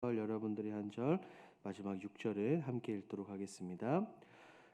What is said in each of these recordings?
여러분들이 한 절, 마지막 6절을 함께 읽도록 하겠습니다.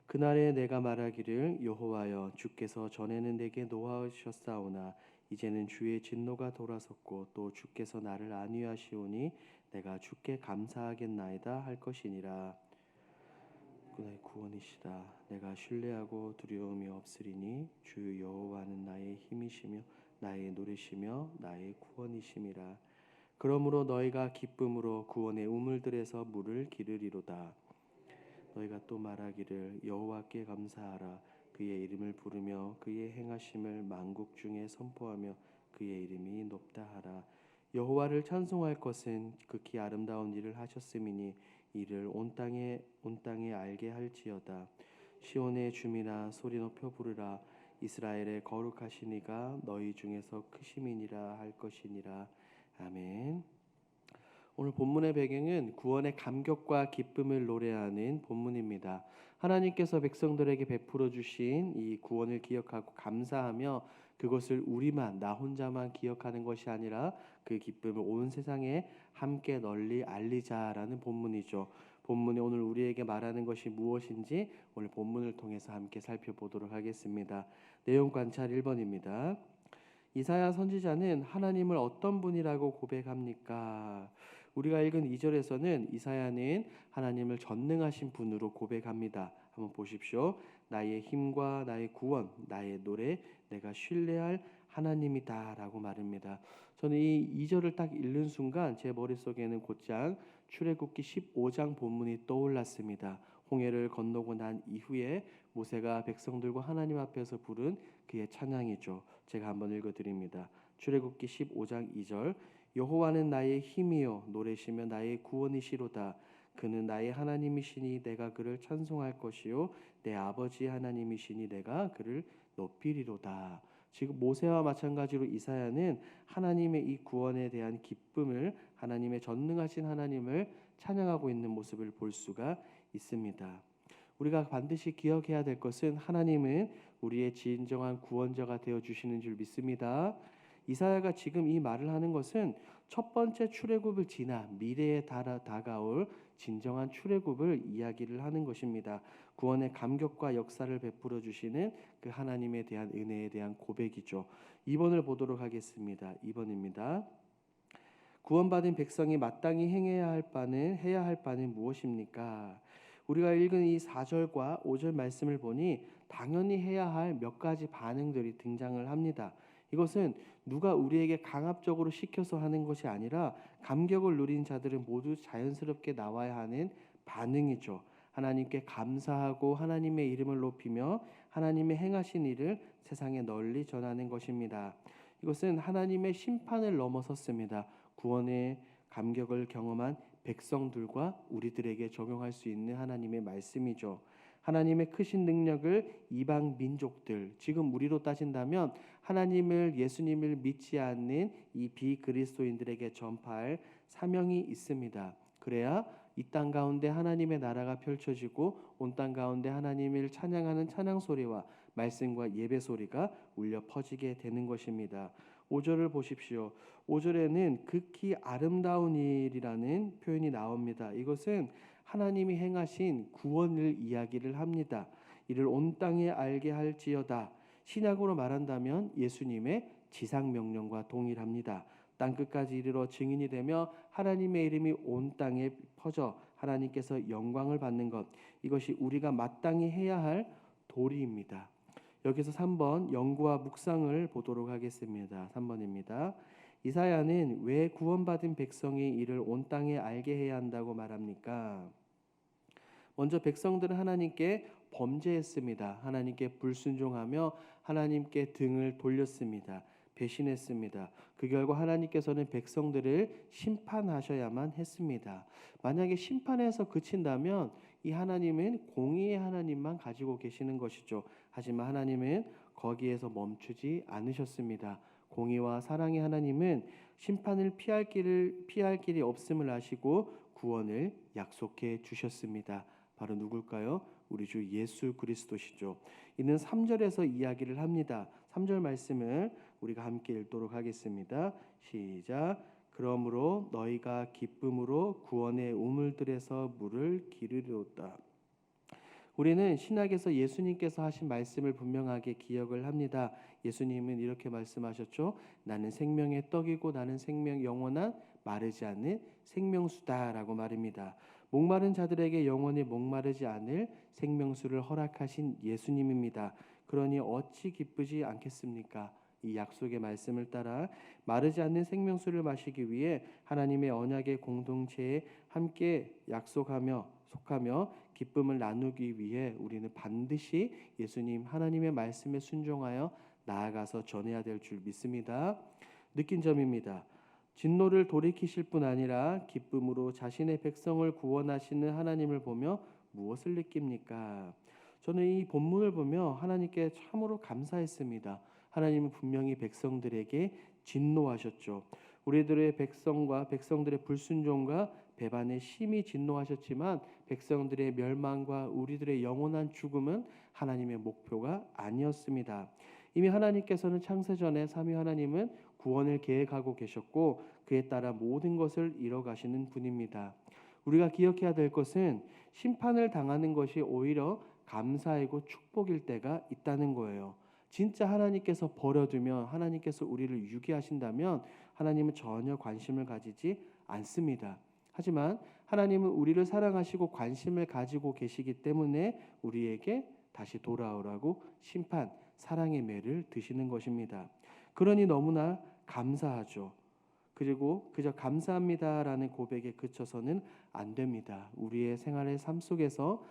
그날에 내가 말하기를 여호와여 주께서 전에는 내게 노하셨사오나 이제는 주의 진노가 돌아섰고 또 주께서 나를 안위하시오니 내가 주께 감사하겠나이다 할 것이니라. 나의 구원이시라. 내가 신뢰하고 두려움이 없으리니 주 여호와는 나의 힘이시며 나의 노래시며 나의 구원이심이라. 그러므로 너희가 기쁨으로 구원의 우물들에서 물을 기르리로다. 너희가 또 말하기를 여호와께 감사하라. 그의 이름을 부르며 그의 행하심을 만국 중에 선포하며 그의 이름이 높다 하라. 여호와를 찬송할 것은 극히 아름다운 일을 하셨음이니 이를 온 땅에 알게 할지어다. 시온의 주민아 소리 높여 부르라. 이스라엘의 거룩하신 이가 너희 중에서 크심이니라 할 것이니라. 아멘. 오늘 본문의 배경은 구원의 감격과 기쁨을 노래하는 본문입니다. 하나님께서 백성들에게 베풀어 주신 이 구원을 기억하고 감사하며 그것을 나 혼자만 기억하는 것이 아니라 그 기쁨을 온 세상에 함께 널리 알리자라는 본문이죠. 본문이 오늘 우리에게 말하는 것이 무엇인지 오늘 본문을 통해서 함께 살펴보도록 하겠습니다. 내용 관찰 1번입니다. 이사야 선지자는 하나님을 어떤 분이라고 고백합니까? 우리가 읽은 2절에서는 이사야는 하나님을 전능하신 분으로 고백합니다. 한번 보십시오. 나의 힘과 나의 구원, 나의 노래, 내가 신뢰할 하나님이다 라고 말합니다. 저는 이 2절을 딱 읽는 순간 제 머릿속에는 곧장 출애굽기 15장 본문이 떠올랐습니다. 홍해를 건너고 난 이후에 모세가 백성들과 하나님 앞에서 부른 그의 찬양이죠. 제가 한번 읽어드립니다. 출애굽기 15장 2절 여호와는 나의 힘이요 노래시며 나의 구원이시로다. 그는 나의 하나님이시니 내가 그를 찬송할 것이요 내 아버지 하나님이시니 내가 그를 높이리로다. 지금 모세와 마찬가지로 이사야는 하나님의 이 구원에 대한 기쁨을 하나님의 전능하신 하나님을 찬양하고 있는 모습을 볼 수가 있습니다. 우리가 반드시 기억해야 될 것은 하나님은 우리의 진정한 구원자가 되어주시는 줄 믿습니다. 이사야가 지금 이 말을 하는 것은 첫 번째 출애굽을 지나 미래에 다가올 진정한 출애굽을 이야기를 하는 것입니다. 구원의 감격과 역사를 베풀어 주시는 그 하나님에 대한 은혜에 대한 고백이죠. 2번을 보도록 하겠습니다. 2번입니다. 구원받은 백성이 마땅히 해야 할 바는 무엇입니까? 우리가 읽은 이 4절과 5절 말씀을 보니 당연히 해야 할 몇 가지 반응들이 등장을 합니다. 이것은 누가 우리에게 강압적으로 시켜서 하는 것이 아니라 감격을 누린 자들은 모두 자연스럽게 나와야 하는 반응이죠. 하나님께 감사하고 하나님의 이름을 높이며 하나님의 행하신 일을 세상에 널리 전하는 것입니다. 이것은 하나님의 심판을 넘어섰습니다. 구원의 감격을 경험한 백성들과 우리들에게 적용할 수 있는 하나님의 말씀이죠. 하나님의 크신 능력을 이방 민족들, 지금 우리로 따진다면 하나님을 예수님을 믿지 않는 이 비그리스도인들에게 전파할 사명이 있습니다. 그래야 이 땅 가운데 하나님의 나라가 펼쳐지고 온 땅 가운데 하나님을 찬양하는 찬양 소리와 말씀과 예배 소리가 울려 퍼지게 되는 것입니다. 5절을 보십시오. 5절에는 극히 아름다운 일이라는 표현이 나옵니다. 이것은 하나님이 행하신 구원을 이야기를 합니다. 이를 온 땅에 알게 할지어다. 신약으로 말한다면 예수님의 지상 명령과 동일합니다. 땅끝까지 이르러 증인이 되며 하나님의 이름이 온 땅에 퍼져 하나님께서 영광을 받는 것, 이것이 우리가 마땅히 해야 할 도리입니다. 여기서 3번 연구와 묵상을 보도록 하겠습니다. 3번입니다. 이사야는 왜 구원받은 백성이 이를 온 땅에 알게 해야 한다고 말합니까? 먼저 백성들은 하나님께 범죄했습니다. 하나님께 불순종하며 하나님께 등을 돌렸습니다. 배신했습니다. 그 결과 하나님께서는 백성들을 심판하셔야만 했습니다. 만약에 심판에서 그친다면 이 하나님은 공의의 하나님만 가지고 계시는 것이죠. 하지만 하나님은 거기에서 멈추지 않으셨습니다. 공의와 사랑의 하나님은 심판을 피할 길이 없음을 아시고 구원을 약속해 주셨습니다. 바로 누굴까요? 우리 주 예수 그리스도시죠. 이는 3절에서 이야기를 합니다. 3절 말씀을 우리가 함께 읽도록 하겠습니다. 시작. 그러므로 너희가 기쁨으로 구원의 우물들에서 물을 기르리로다. 우리는 신약에서 예수님께서 하신 말씀을 분명하게 기억을 합니다. 예수님은 이렇게 말씀하셨죠. 나는 생명의 떡이고 나는 생명 영원한 마르지 않는 생명수다라고 말입니다. 목마른 자들에게 영원히 목마르지 않을 생명수를 허락하신 예수님입니다. 그러니 어찌 기쁘지 않겠습니까? 이 약속의 말씀을 따라 마르지 않는 생명수를 마시기 위해 하나님의 언약의 공동체에 함께 약속하며 속하며 기쁨을 나누기 위해 우리는 반드시 예수님 하나님의 말씀에 순종하여 나아가서 전해야 될 줄 믿습니다. 느낀 점입니다. 진노를 돌이키실 뿐 아니라 기쁨으로 자신의 백성을 구원하시는 하나님을 보며 무엇을 느낍니까? 저는 이 본문을 보며 하나님께 참으로 감사했습니다. 하나님은 분명히 백성들에게 진노하셨죠. 우리들의 백성과 백성들의 불순종과 배반에 심히 진노하셨지만 백성들의 멸망과 우리들의 영원한 죽음은 하나님의 목표가 아니었습니다. 이미 하나님께서는 창세전에 삼위 하나님은 구원을 계획하고 계셨고 그에 따라 모든 것을 이뤄가시는 분입니다. 우리가 기억해야 될 것은 심판을 당하는 것이 오히려 감사이고 축복일 때가 있다는 거예요. 진짜 하나님께서 버려두면 하나님께서 우리를 유기하신다면 하나님은 전혀 관심을 가지지 않습니다. 하지만 하나님은 우리를 사랑하시고 관심을 가지고 계시기 때문에 우리에게 다시 돌아오라고 심판, 사랑의 매를 드시는 것입니다. 그러니 너무나 감사하죠. 그리고 그저 감사합니다라는 고백에 그쳐서는 안 됩니다. 우리의 생활의 삶 속에서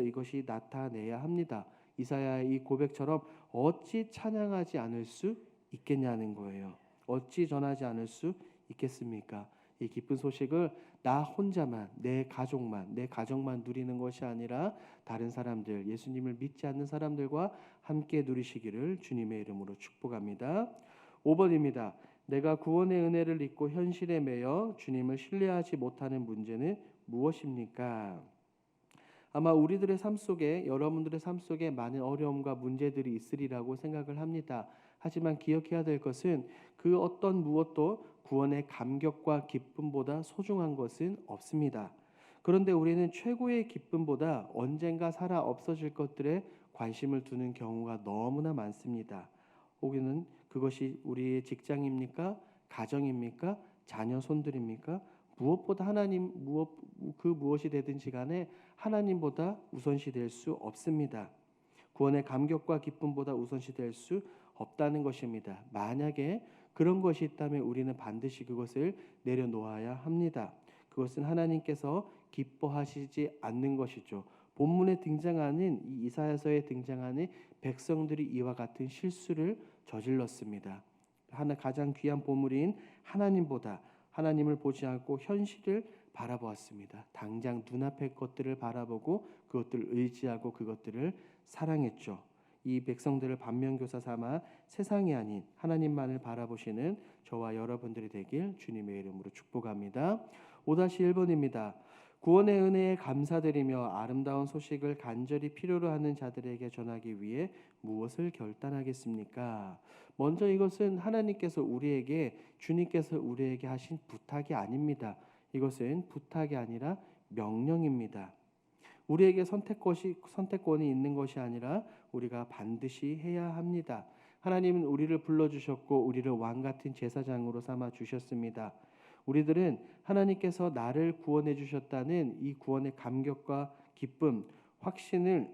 이것이 나타내야 합니다. 이사야의 이 고백처럼 어찌 찬양하지 않을 수 있겠냐는 거예요. 어찌 전하지 않을 수 있겠습니까? 이 기쁜 소식을 나 혼자만, 내 가족만 누리는 것이 아니라 다른 사람들, 예수님을 믿지 않는 사람들과 함께 누리시기를 주님의 이름으로 축복합니다. 5번입니다. 내가 구원의 은혜를 잊고 현실에 매여 주님을 신뢰하지 못하는 문제는 무엇입니까? 아마 우리들의 삶 속에 여러분들의 삶 속에 많은 어려움과 문제들이 있으리라고 생각을 합니다. 하지만 기억해야 될 것은 그 어떤 무엇도 구원의 감격과 기쁨보다 소중한 것은 없습니다. 그런데 우리는 최고의 기쁨보다 언젠가 살아 없어질 것들에 관심을 두는 경우가 너무나 많습니다. 혹은 그것이 우리의 직장입니까? 가정입니까? 자녀 손들입니까? 무엇보다 무엇이 되든지 간에 하나님보다 우선시 될 수 없습니다. 구원의 감격과 기쁨보다 우선시 될 수 없다는 것입니다. 만약에 그런 것이 있다면 우리는 반드시 그것을 내려놓아야 합니다. 그것은 하나님께서 기뻐하시지 않는 것이죠. 본문에 등장하는 이 이사야서에 등장하는 백성들이 이와 같은 실수를 저질렀습니다. 가장 귀한 보물인 하나님보다 하나님을 보지 않고 현실을 바라보았습니다. 당장 눈앞의 것들을 바라보고 그것들을 의지하고 그것들을 사랑했죠. 이 백성들을 반면교사 삼아 세상이 아닌 하나님만을 바라보시는 저와 여러분들이 되길 주님의 이름으로 축복합니다. 5-1번입니다. 구원의 은혜에 감사드리며 아름다운 소식을 간절히 필요로 하는 자들에게 전하기 위해 무엇을 결단하겠습니까? 먼저 이것은 주님께서 우리에게 하신 부탁이 아닙니다. 이것은 부탁이 아니라 명령입니다. 우리에게 선택권이 있는 것이 아니라 우리가 반드시 해야 합니다. 하나님은 우리를 불러주셨고 우리를 왕같은 제사장으로 삼아 주셨습니다. 우리들은 하나님께서 나를 구원해 주셨다는 이 구원의 감격과 기쁨, 확신을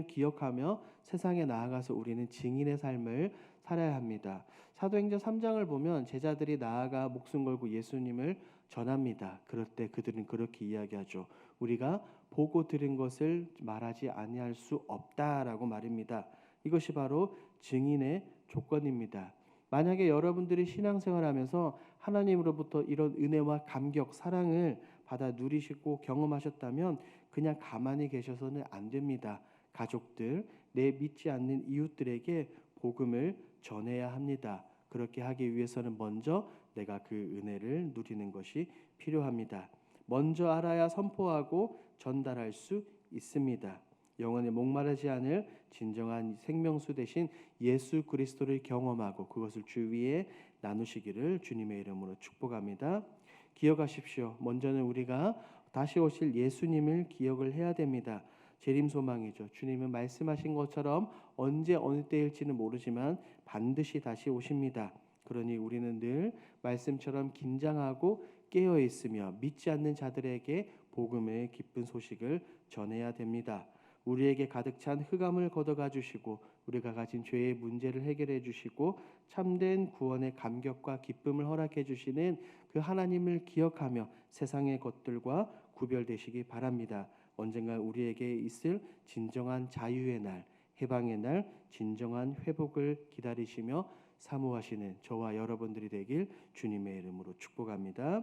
기억하며 세상에 나아가서 우리는 증인의 삶을 살아야 합니다. 사도행전 3장을 보면 제자들이 나아가 목숨 걸고 예수님을 전합니다. 그럴 때 그들은 그렇게 이야기하죠. 우리가 보고 들은 것을 말하지 아니할 수 없다라고 말입니다. 이것이 바로 증인의 조건입니다. 만약에 여러분들이 신앙생활하면서 하나님으로부터 이런 은혜와 감격, 사랑을 받아 누리시고 경험하셨다면 그냥 가만히 계셔서는 안 됩니다. 가족들, 내 믿지 않는 이웃들에게 복음을 전해야 합니다. 그렇게 하기 위해서는 먼저 내가 그 은혜를 누리는 것이 필요합니다. 먼저 알아야 선포하고 전달할 수 있습니다. 영원히 목마르지 않을 진정한 생명수 대신 예수 그리스도를 경험하고 그것을 주위에 나누시기를 주님의 이름으로 축복합니다. 기억하십시오. 먼저는 우리가 다시 오실 예수님을 기억을 해야 됩니다. 재림 소망이죠. 주님은 말씀하신 것처럼 언제 어느 때일지는 모르지만 반드시 다시 오십니다. 그러니 우리는 늘 말씀처럼 긴장하고 깨어 있으며 믿지 않는 자들에게 복음의 기쁜 소식을 전해야 됩니다. 우리에게 가득 찬 흑암을 걷어가 주시고 우리가 가진 죄의 문제를 해결해 주시고 참된 구원의 감격과 기쁨을 허락해 주시는 그 하나님을 기억하며 세상의 것들과 구별되시기 바랍니다. 언젠가 우리에게 있을 진정한 자유의 날, 해방의 날, 진정한 회복을 기다리시며 사모하시는 저와 여러분들이 되길 주님의 이름으로 축복합니다.